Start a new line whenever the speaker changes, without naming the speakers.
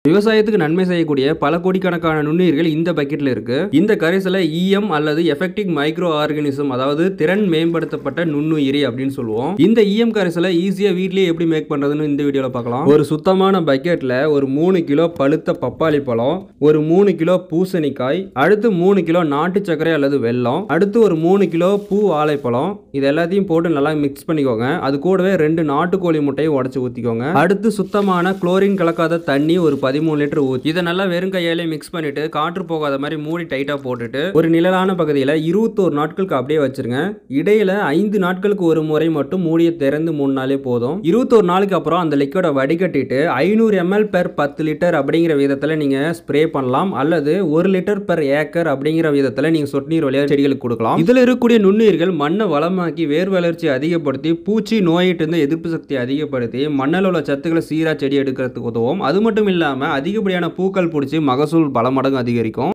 விவசாயத்துக்கு நன்மை செய்யக்கூடிய பல கோடிக்கணக்கான நுண்ணுயிர்கள் இந்த பக்கெட்ல இருக்கு. இந்த கரைசலை ஈஎம் அல்லது எஃபெக்டிவ் மைக்ரோ ஆர்கானிசம், அதாவது திறன் மேம்படுத்தப்பட்ட நுண்ணுயிரி அப்படின்னு சொல்லுவோம். இந்த ஈஎம் கரைசலை ஈஸியா வீட்லயே எப்படி மேக் பண்றதுன்னு இந்த வீடியோல பார்க்கலாம். ஒரு சுத்தமான பக்கெட்ல ஒரு 3 கிலோ பழுத்த பப்பாளி பழம், ஒரு 3 கிலோ பூசணிக்காய், அடுத்து 3 கிலோ நாட்டு சர்க்கரை அல்லது வெல்லம், அடுத்து ஒரு 3 கிலோ பூ வாழைப்பழம், இது எல்லாத்தையும் போட்டு நல்லா மிக்ஸ் பண்ணிக்கோங்க. அது கூடவே 2 நாட்டுக்கோழி முட்டையை உடைச்சு ஊத்திக்கோங்க. அடுத்து சுத்தமான குளோரின் கலக்காத தண்ணி ஒரு 13 லிட்டர் ஊத்தி இதை நல்லா வெறும் கையாலே மிக்ஸ் பண்ணிட்டு காற்று போகாத மாதிரி மூடி டைட்டா போட்டுட்டு ஒரு நிழலான பகுதியில் 21 நாட்களுக்கு அப்படியே வச்சிருங்க. இடையில 5 நாட்களுக்கு ஒரு முறை மட்டும் மூடியை திறந்து 3 நாளே போதும். 21 நாளுக்கு அப்புறம் அந்த லிக்விட வடிகட்டிட்டு 500 ml பெர் 10 லிட்டர் அப்படிங்கிற விதத்துல நீங்க ஸ்ப்ரே பண்ணலாம், அல்லது 1 லிட்டர் பெர் ஏக்கர் அப்படிங்கிற விதத்துல நீங்க சொட்டு நீர் வழியா செடிகளுக்கு கொடுக்கலாம். இதுல இருக்கக்கூடிய நுண்ணுயிர்கள் மண்ணை வளமாக்கி வேர் வளர்ச்சி அதிகப்படுத்தி பூச்சி நோயிட்டு இருந்து எதிர்ப்பு சக்தி அதிகப்படுத்தி மண்ணில் உள்ள சத்துக்களை சீரா செடி எடுக்கிறதுக்கு உதவும். அது மட்டும் இல்லாம அதிகப்படியான பூக்கள் பிடிச்சி மகசூல் பல மடங்கு அதிகரிக்கும்.